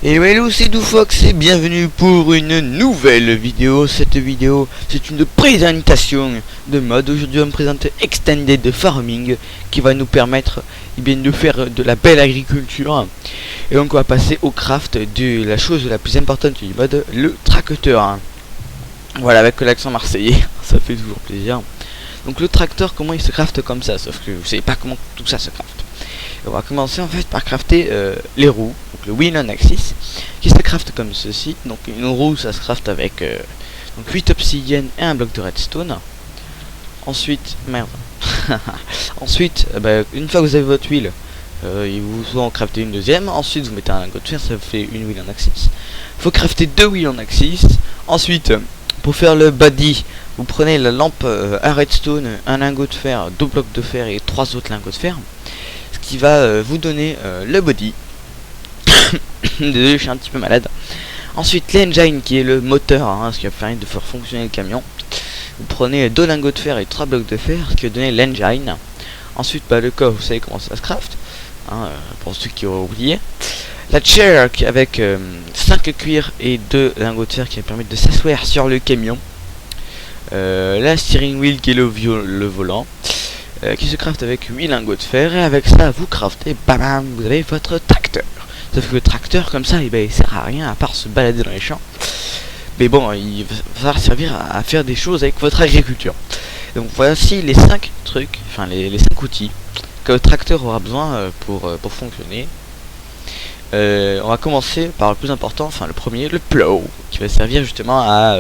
Et hello, c'est Doufox et bienvenue pour une nouvelle vidéo. Cette vidéo, c'est une présentation de mode. Aujourd'hui, on va me présenter Extended Farming qui va nous permettre de faire de la belle agriculture. Et donc, on va passer au craft de la chose la plus importante du mode, le tracteur. Voilà, avec l'accent marseillais, ça fait toujours plaisir. Donc, le tracteur, comment il se crafte comme ça? Sauf que vous savez pas comment tout ça se crafte. On va commencer en fait par crafter les roues, donc le wheel on axis, qui se craft comme ceci. Donc une roue, ça se craft avec donc 8 obsidiennes et un bloc de redstone. Ensuite, merde. Ensuite, une fois que vous avez votre wheel, il vous en crafter une deuxième. Ensuite, vous mettez un lingot de fer, ça fait une wheel on axis. Faut crafter deux wheel on axis. Ensuite, pour faire le body, vous prenez la lampe à redstone, un lingot de fer, deux blocs de fer et trois autres lingots de fer. Qui va vous donner le body. Désolé, je suis un petit peu malade. Ensuite, l'engine qui est le moteur, ce qui va permettre de faire fonctionner le camion. Vous prenez deux lingots de fer et trois blocs de fer, ce qui va donner l'engine. Ensuite, le coffre, vous savez comment ça se craft, pour ceux qui auraient oublié. La chair avec 5 cuirs et 2 lingots de fer qui va permettre de s'asseoir sur le camion. La steering wheel qui est le volant. Qui se craft avec 8 lingots de fer, et avec ça vous craftez, bam, vous avez votre tracteur. Sauf que le tracteur comme ça, il sert à rien à part se balader dans les champs. Mais bon, il va falloir servir à faire des choses avec votre agriculture. Donc voici les 5 trucs, enfin les 5 outils que le tracteur aura besoin pour fonctionner. On va commencer par le plus important, enfin le premier, le plow, qui va servir justement à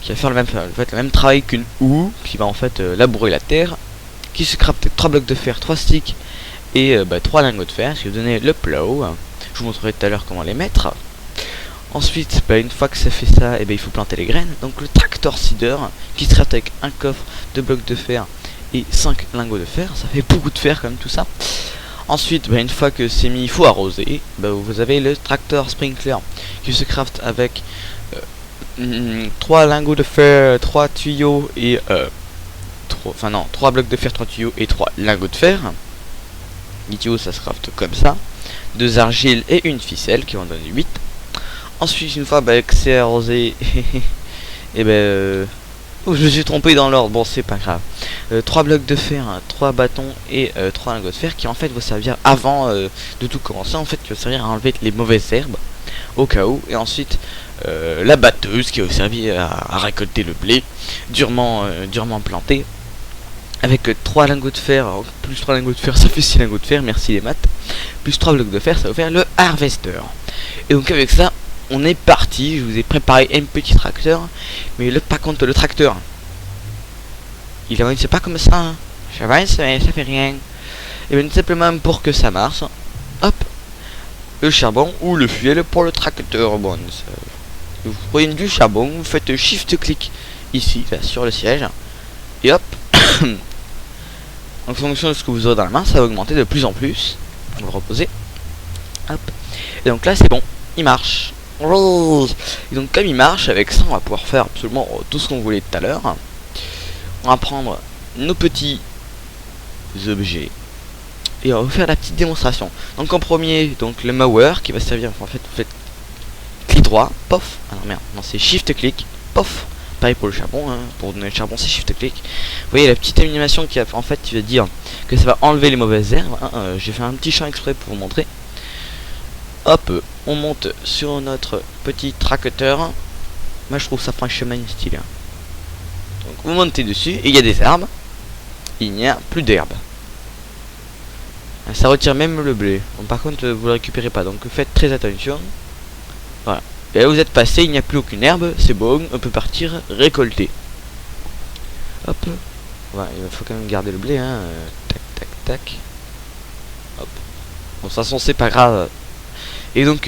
qui va faire le même travail qu'une houe, qui va en fait labourer la terre, qui se crafte 3 blocs de fer, 3 sticks et 3 lingots de fer, ce qui va donner le plow. Je vous montrerai tout à l'heure comment les mettre. Ensuite, une fois que ça fait ça, il faut planter les graines. Donc le tractor seeder, qui se crafte avec un coffre, 2 blocs de fer et 5 lingots de fer. Ça fait beaucoup de fer comme tout ça. Ensuite, une fois que c'est mis, il faut arroser. Vous avez le tractor sprinkler, qui se crafte avec 3 lingots de fer, 3 tuyaux et 3 blocs de fer, 3 tuyaux et 3 lingots de fer. Les tuyaux, ça se craft comme ça. 2 argiles et une ficelle qui vont donner 8. Ensuite, une fois que c'est arrosé, je me suis trompé dans l'ordre, bon c'est pas grave. 3 blocs de fer, 3 bâtons et 3 lingots de fer qui en fait vont servir avant de tout commencer, en fait qui va servir à enlever les mauvaises herbes au cas où. Et ensuite la batteuse qui va servir à récolter le blé durement planté. Avec 3 lingots de fer, plus 3 lingots de fer, ça fait 6 lingots de fer, merci les maths. Plus 3 blocs de fer, ça va faire le harvester. Et donc avec ça, on est parti. Je vous ai préparé un petit tracteur. Mais par contre, le tracteur, il avance pas comme ça. Ça va, ça fait rien. Et bien simplement pour que ça marche, hop, le charbon ou le fuel pour le tracteur. Bon, vous prenez du charbon, vous faites shift-click ici, là, sur le siège. Et hop. En fonction de ce que vous aurez dans la main, ça va augmenter de plus en plus. On va reposer. Hop. Et donc là, c'est bon. Il marche. Et donc comme il marche, avec ça, on va pouvoir faire absolument tout ce qu'on voulait tout à l'heure. On va prendre nos petits objets. Et on va vous faire la petite démonstration. Donc en premier, donc le mower qui va servir, en fait, vous faites clic droit, pof. Ah non, merde, non, c'est shift clic, pof. Pareil pour le charbon, pour donner le charbon c'est shift clic. Vous voyez la petite animation qui en fait tu vas dire que ça va enlever les mauvaises herbes. J'ai fait un petit champ exprès pour vous montrer. Hop, on monte sur notre petit tracteur. Moi je trouve ça franchement stylé. Donc vous montez dessus et il y a des arbres. Il n'y a plus d'herbe. Ça retire même le blé. Bon, par contre vous le récupérez pas, donc faites très attention. Voilà. Et là vous êtes passé, il n'y a plus aucune herbe, c'est bon, on peut partir récolter. Hop. Voilà, il faut quand même garder le blé, tac, tac, tac. Hop. Bon, de toute façon, c'est pas grave. Et donc,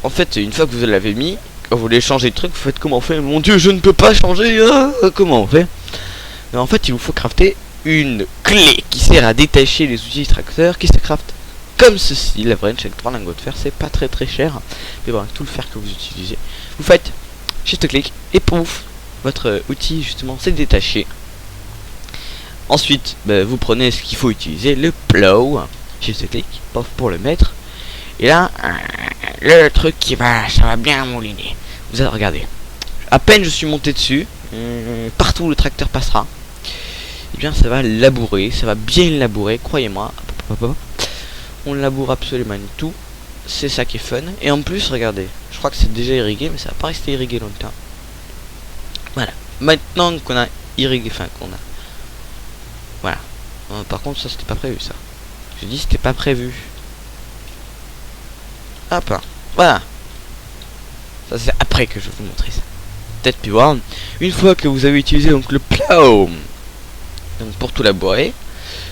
en fait, une fois que vous l'avez mis, quand vous voulez changer de truc, vous faites comment on fait? Mon dieu, je ne peux pas changer, comment on fait? Mais en fait, il vous faut crafter une clé qui sert à détacher les outils tracteurs qui se craftent comme ceci. La wrench avec 3 lingots de fer, c'est pas très cher, mais bon, avec tout le fer que vous utilisez, vous faites shift clic et pouf, votre outil justement s'est détaché. Ensuite vous prenez ce qu'il faut utiliser, le plow, shift clic, pof, pour le mettre, et là le truc ça va bien mouliner. Vous allez regarder. À peine je suis monté dessus, partout où le tracteur passera, et bien ça va labourer, ça va bien labourer, croyez-moi. On laboure absolument tout. C'est ça qui est fun. Et en plus, regardez, je crois que c'est déjà irrigué, mais ça va pas rester irrigué longtemps. Voilà. Maintenant qu'on a irrigué, enfin qu'on a... Voilà. Par contre, ça c'était pas prévu, ça. Je dis c'était pas prévu. Hop. Voilà. Ça c'est après que je vais vous montrer ça. Peut-être puis voir. Une fois que vous avez utilisé donc le plow, donc pour tout labourer,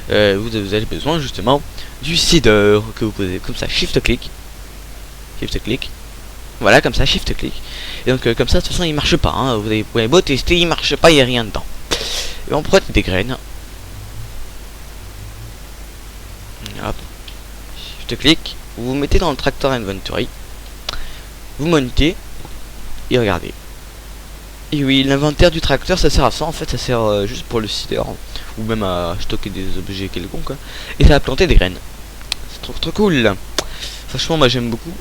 vous avez besoin justement du seeder que vous posez comme ça, shift click, voilà, comme ça, shift click, et donc comme ça de toute façon il marche pas, hein. Vous avez beau tester, il marche pas, il y a rien dedans. Et on prend des graines, hop, shift click, vous vous mettez dans le tractor inventory, vous montez et regardez. Et oui, l'inventaire du tracteur ça sert à ça, en fait ça sert juste pour le seeder, ou même à stocker des objets quelconques, quoi. Et ça va planter des graines. C'est trop cool. Franchement moi j'aime beaucoup.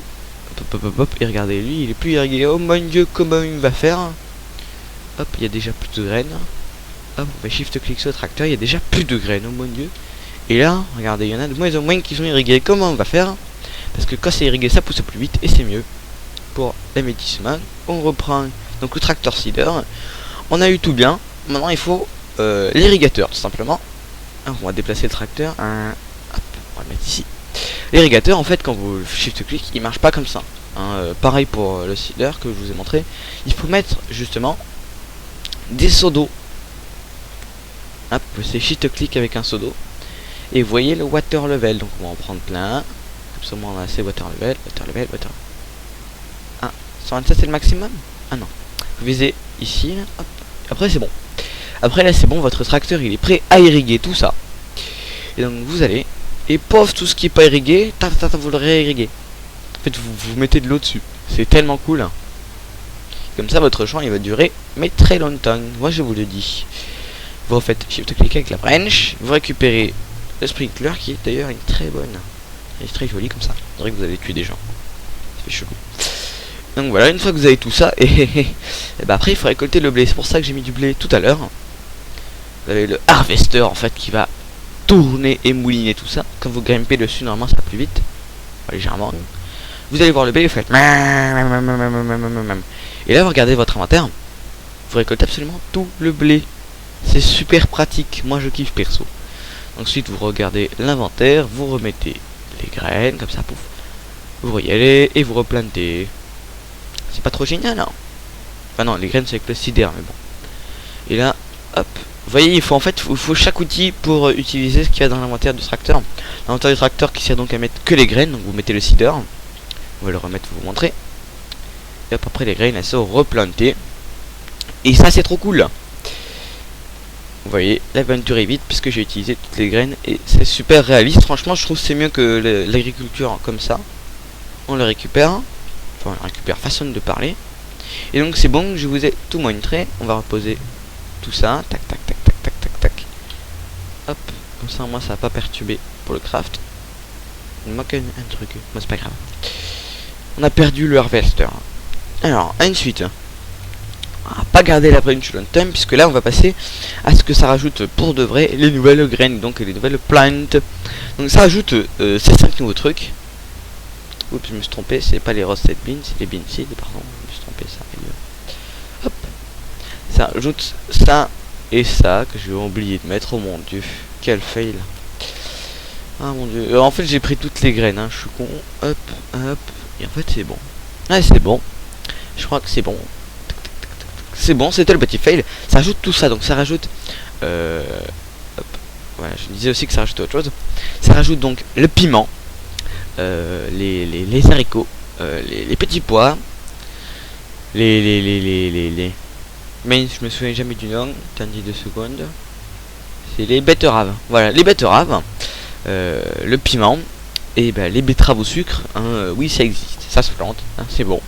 Hop, et regardez, lui il est plus irrigué. Oh mon dieu, comment il va faire. Hop, il y a déjà plus de graines. Hop, on va shift click sur le tracteur, il y a déjà plus de graines, oh mon dieu. Et là, regardez, il y en a de moins en moins qui sont irrigués. Comment on va faire? Parce que quand c'est irrigué ça pousse plus vite et c'est mieux. Pour l'amétissement, on reprend donc le tracteur seeder. On a eu tout bien. Maintenant il faut l'irrigateur tout simplement. Alors, on va déplacer le tracteur. Hop, on va le mettre ici. L'irrigateur en fait quand vous shift click il marche pas comme ça, hein. Pareil pour le seeder que je vous ai montré. Il faut mettre justement des seaux d'eau. Hop, c'est shift click avec un seau d'eau. Et vous voyez le water level. Donc on va en prendre plein. Comme ça on a assez water level. Ah, 127 c'est le maximum. Ah non. Vous visez ici là. Hop. Après c'est bon. Après là c'est bon, votre tracteur il est prêt à irriguer tout ça. Et donc vous allez, et pauvre tout ce qui est pas irrigué, vous le réirriguez. En fait vous mettez de l'eau dessus. C'est tellement cool, hein. Comme ça votre champ il va durer mais très longtemps. Moi je vous le dis. Vous refaites shift click avec la branch, vous récupérez le sprinkler qui est d'ailleurs une très bonne. Elle est très jolie comme ça. On dirait que vous avez tué des gens. C'est chelou. Donc voilà, une fois que vous avez tout ça, et bah après il faut récolter le blé. C'est pour ça que j'ai mis du blé tout à l'heure. Vous avez le harvester en fait qui va tourner et mouliner tout ça. Quand vous grimpez dessus, normalement ça va plus vite. Légèrement. Vous allez voir le blé, vous faites. Et là vous regardez votre inventaire. Vous récoltez absolument tout le blé. C'est super pratique. Moi je kiffe perso. Ensuite vous regardez l'inventaire, vous remettez les graines, comme ça, pouf. Vous voyez et vous replantez. C'est pas trop génial, hein. Enfin non, les graines c'est avec le seeder, mais bon. Et là, hop. Vous voyez, il faut chaque outil pour utiliser ce qu'il y a dans l'inventaire du tracteur. L'inventaire du tracteur qui sert donc à mettre que les graines, donc vous mettez le seeder. On va le remettre pour vous montrer. Et hop, après les graines, elles sont replantées. Et ça c'est trop cool. Vous voyez, l'aventure est vite puisque j'ai utilisé toutes les graines et c'est super réaliste. Franchement, je trouve que c'est mieux que l'agriculture comme ça. On le récupère. Enfin, on le récupère, façon de parler. Et donc c'est bon, je vous ai tout montré. On va reposer tout ça. Tac, tac, tac, tac, tac, tac, tac. Hop, comme ça, moi, ça va pas perturber pour le craft. Il manque un truc. Moi, c'est pas grave. On a perdu le harvester. Alors, ensuite, on va pas garder la branch longtemps puisque là, on va passer à ce que ça rajoute pour de vrai les nouvelles graines, donc les nouvelles plantes. Donc ça rajoute ces 5 nouveaux trucs. Oups, je me suis trompé, c'est pas les roasted beans, c'est les bean seeds, pardon, je me suis trompé, ça arrive. Hop, ça ajoute ça et ça que j'ai oublié de mettre. Oh mon dieu, quel fail. Ah mon dieu, en fait j'ai pris toutes les graines, hein. Je suis con. Hop, hop, et en fait c'est bon. Ah c'est bon, je crois que c'est bon. C'est bon, c'était le petit fail. Ça ajoute tout ça, donc ça rajoute hop. Voilà, je disais aussi que ça rajoute autre chose. Ça rajoute donc le piment, les haricots, les petits pois, mais je me souviens jamais du nom. Attendez 2 secondes. C'est les betteraves. Voilà, les betteraves, le piment et ben, les betteraves au sucre. Hein, oui, ça existe, ça se plante, hein, c'est bon.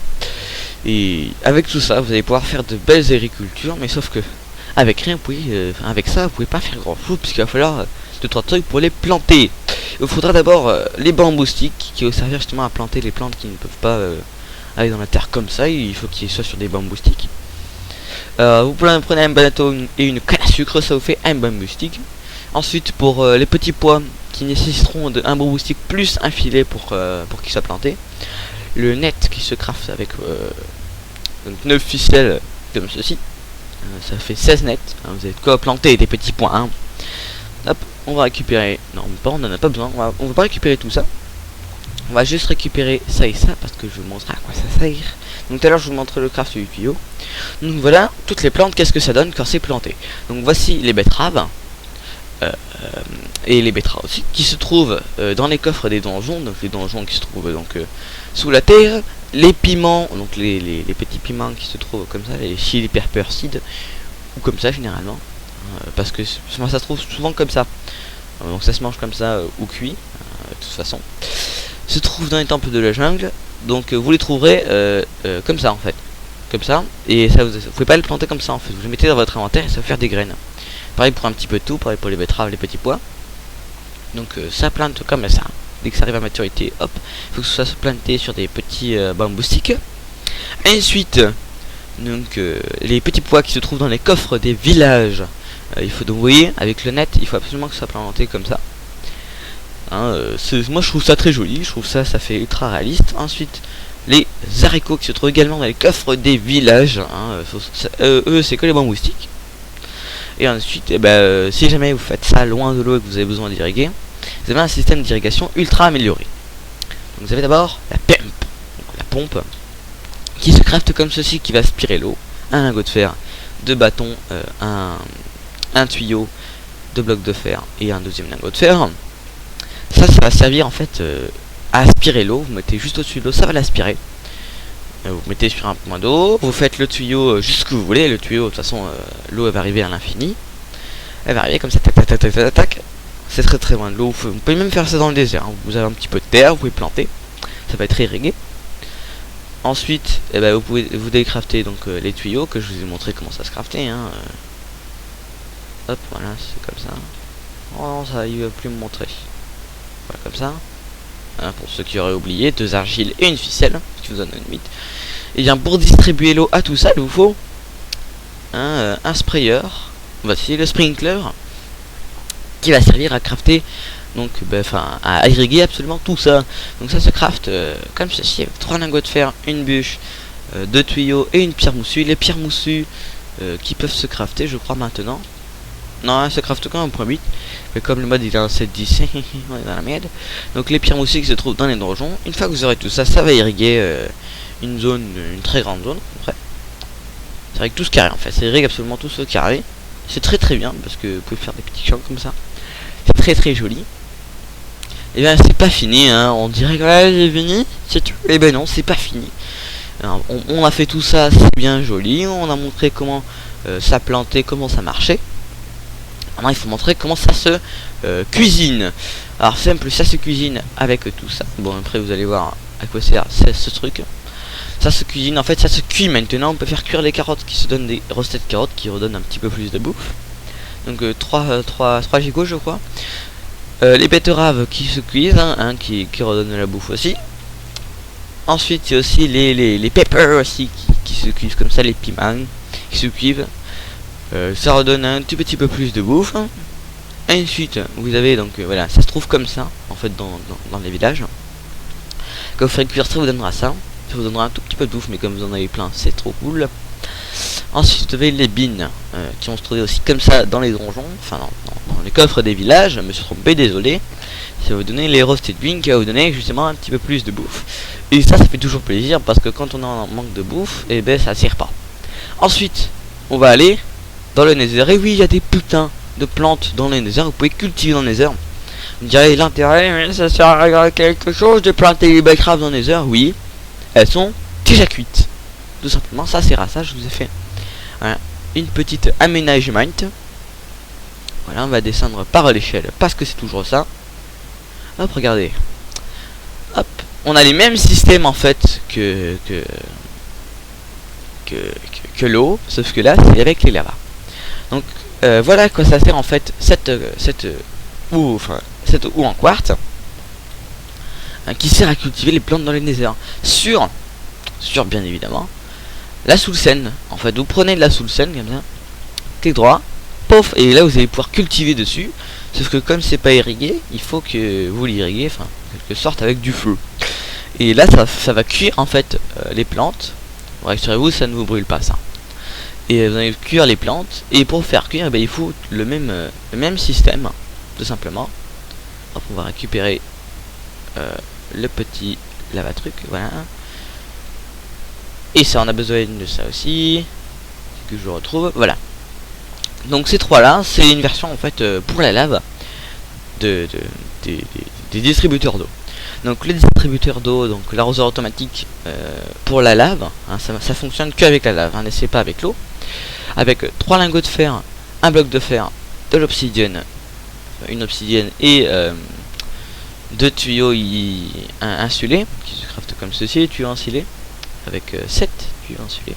Et avec tout ça, vous allez pouvoir faire de belles agricultures, mais sauf que avec rien, vous pouvez, avec ça, vous pouvez pas faire grand chose puisqu'il va falloir 2-3 trucs pour les planter. Il vous faudra d'abord les bambous sticks qui vont servir justement à planter les plantes qui ne peuvent pas aller dans la terre comme ça. Il faut qu'ils soient sur des bambous sticks. Vous prenez un banato et une canne à sucre, ça vous fait un bamboo stick. Ensuite, pour les petits pois qui nécessiteront un bamboo stick plus un filet pour qu'ils soient plantés, le net qui se craft avec donc 9 ficelles comme ceci, ça fait 16 nets. Vous avez de quoi planter des petits pois. Hein. Hop, on va récupérer. Non, on n'en a pas besoin. On va pas récupérer tout ça. On va juste récupérer ça et ça parce que je vous montrerai à quoi ça sert. Donc tout à l'heure je vous montrerai le craft du tuyau. Donc voilà, toutes les plantes, qu'est-ce que ça donne quand c'est planté. Donc voici les betteraves. Et les betteraves aussi qui se trouvent dans les coffres des donjons. Donc les donjons qui se trouvent donc sous la terre. Les piments, donc les petits piments qui se trouvent comme ça, les chili pepper seed, ou comme ça généralement. Parce que ça se trouve souvent comme ça. Donc ça se mange comme ça ou cuit, de toute façon. Se trouve dans les temples de la jungle, donc vous les trouverez comme ça en fait, comme ça, et ça vous pouvez pas les planter comme ça en fait, vous les mettez dans votre inventaire et ça va faire des graines. Pareil pour un petit peu de tout, pareil pour les betteraves, les petits pois. Donc ça plante comme ça, dès que ça arrive à maturité, hop, il faut que ce soit planté sur des petits bambous sticks. Ensuite, donc les petits pois qui se trouvent dans les coffres des villages, il faut donc, vous voyez, avec le net, il faut absolument que ça soit planté comme ça. Hein, moi je trouve ça très joli, je trouve ça fait ultra réaliste. Ensuite les haricots qui se trouvent également dans les coffres des villages, hein, eux c'est que les bambous sticks. Et ensuite si jamais vous faites ça loin de l'eau et que vous avez besoin d'irriguer, vous avez un système d'irrigation ultra amélioré. Donc vous avez d'abord la PEMP, donc la pompe, qui se crafte comme ceci, qui va aspirer l'eau, un lingot de fer, deux bâtons, un tuyau, deux blocs de fer et un deuxième lingot de fer. Ça va servir en fait à aspirer l'eau. Vous mettez juste au-dessus de l'eau, ça va l'aspirer. Vous mettez sur un point d'eau, vous faites le tuyau jusqu'où vous voulez. Le tuyau, de toute façon, l'eau elle va arriver à l'infini. Elle va arriver comme ça, tac tac tac tac tac tac. C'est très très loin de l'eau. Vous pouvez même faire ça dans le désert. Hein. Vous avez un petit peu de terre, vous pouvez planter. Ça va être irrigué. Ensuite, vous pouvez vous décrafter donc les tuyaux que je vous ai montré comment ça se craftait. Hein. Hop, voilà, c'est comme ça. Oh non, ça il va plus me montrer. Voilà, comme ça. Hein, pour ceux qui auraient oublié, 2 argiles et une ficelle, qui vous donne une limite. Et bien pour distribuer l'eau à tout ça, il vous faut un sprayer. Voici le sprinkler qui va servir à crafter, donc à irriguer absolument tout ça. Donc ça se crafte comme ceci, avec 3 lingots de fer, une bûche, 2 tuyaux et une pierre moussue. Les pierres moussues qui peuvent se crafter, je crois maintenant. Non, elle se crafte quand même 1.8. Mais comme le mode il est en 7.10, on est dans la merde. Donc les pierres moussées qui se trouvent dans les donjons. Une fois que vous aurez tout ça, ça va irriguer une zone, une très grande zone. Après, ça irrigue tout ce carré en fait. Ça irrigue absolument tout ce carré. C'est très très bien parce que vous pouvez faire des petits champs comme ça. C'est très très joli. Et bien c'est pas fini, hein. On dirait que là j'ai fini, c'est tout. Et ben non, c'est pas fini. Alors, on a fait tout ça, c'est bien joli. On a montré comment ça plantait, comment ça marchait. Maintenant il faut montrer comment ça se cuisine. Alors simple, ça se cuisine avec tout ça. Bon après vous allez voir à quoi sert ce truc. Ça se cuisine, en fait ça se cuit maintenant. On peut faire cuire les carottes qui se donnent des rossettes de carottes qui redonnent un petit peu plus de bouffe. Donc 3 gigots je crois. Les betteraves qui se cuisent, hein, qui redonnent la bouffe aussi. Ensuite il y a aussi les peppers aussi qui se cuisent comme ça, les piments qui se cuivent. Ça redonne un tout petit peu plus de bouffe. Ensuite vous avez donc voilà, ça se trouve comme ça en fait dans les villages. Quand vous ferez cuire ça vous donnera ça. Ça vous donnera un tout petit peu de bouffe, mais comme vous en avez plein c'est trop cool. Ensuite vous avez les bines qui vont se trouver aussi comme ça dans les donjons, enfin dans les coffres des villages. Je me suis trompé, désolé. Ça va vous donner les roasted beans qui va vous donner justement un petit peu plus de bouffe. Et ça fait toujours plaisir parce que quand on a un manque de bouffe, et ben ça sert pas. Ensuite on va aller dans le nether. Et oui, il y a des putains de plantes dans le nether. Vous pouvez cultiver dans le nether. Vous me direz l'intérêt, mais ça sert à quelque chose de planter les betteraves dans le nether. Oui, elles sont déjà cuites. Tout simplement, ça sert à ça. Je vous ai fait une petite aménagement. Voilà, on va descendre par l'échelle parce que c'est toujours ça. Hop, regardez. Hop, on a les mêmes systèmes en fait que l'eau, sauf que là c'est avec les lavas. Donc voilà à quoi ça sert en fait cette eau en quartz. qui sert à cultiver les plantes dans le Nether. Sur bien évidemment la Soulsen. En fait, vous prenez de la Soulsen comme ça, clic droit, pof, et là vous allez pouvoir cultiver dessus. Sauf que comme c'est pas irrigué, il faut que vous l'irriguez, enfin, en quelque sorte avec du feu. Et là, ça va cuire en fait les plantes. Rassurez-vous, ça ne vous brûle pas ça. Et vous allez cuire les plantes. Et pour faire cuire, il faut le même système, tout simplement. Hop, on va récupérer le petit lava-truc, voilà. Et ça, on a besoin de ça aussi, que je retrouve, voilà. Donc ces trois là, c'est une version en fait pour la lave des distributeurs d'eau. Donc les distributeurs d'eau, donc l'arroseur automatique pour la lave, hein, ça fonctionne qu'avec la lave, hein, n'essayez pas avec l'eau. Avec 3 lingots de fer, un bloc de fer, de l'obsidienne, une obsidienne et 2 tuyaux insulés qui se craftent comme ceci, tuyaux insulés avec 7 tuyaux insulés,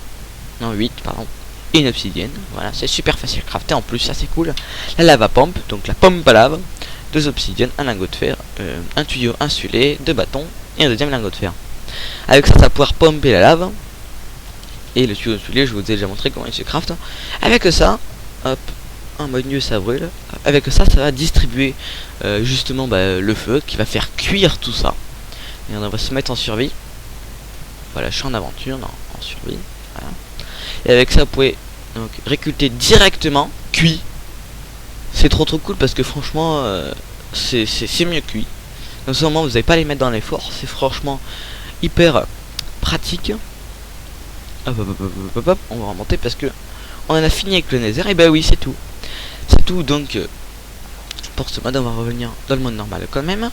non 8 pardon, et une obsidienne. Voilà, c'est super facile à crafter en plus, ça c'est cool. La lava pompe, donc la pompe à lave, 2 obsidiennes, un lingot de fer, un tuyau insulé, 2 bâtons et un deuxième lingot de fer. Avec ça, ça va pouvoir pomper la lave. Et le tuyau insulé, je vous ai déjà montré comment il se craft. Avec ça, hop, en mode mieux ça brûle. Avec ça, ça va distribuer justement le feu qui va faire cuire tout ça. Et on va se mettre en survie. Voilà, je suis en aventure, non, en survie. Voilà. Et avec ça, vous pouvez donc récolter directement cuit. C'est trop cool parce que franchement, c'est mieux cuit. Donc ce moment, vous n'allez pas les mettre dans les fours. C'est franchement hyper pratique. Hop, on va remonter parce que on en a fini avec le Nether. Et oui, c'est tout. C'est tout. Donc pour ce mode, on va revenir dans le mode normal quand même.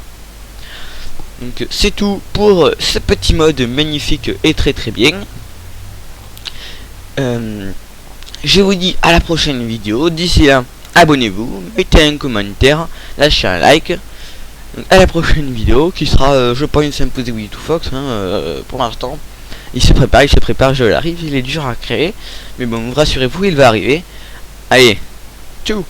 Donc c'est tout pour ce petit mode magnifique et très bien. Je vous dis à la prochaine vidéo. D'ici là, abonnez-vous, mettez un commentaire, lâchez un like. Donc, à la prochaine vidéo qui sera, je pense, une simple Wii to Fox. Pour l'instant, il se prépare, je l'arrive. Il est dur à créer, mais bon, rassurez-vous, il va arriver. Allez, tchou.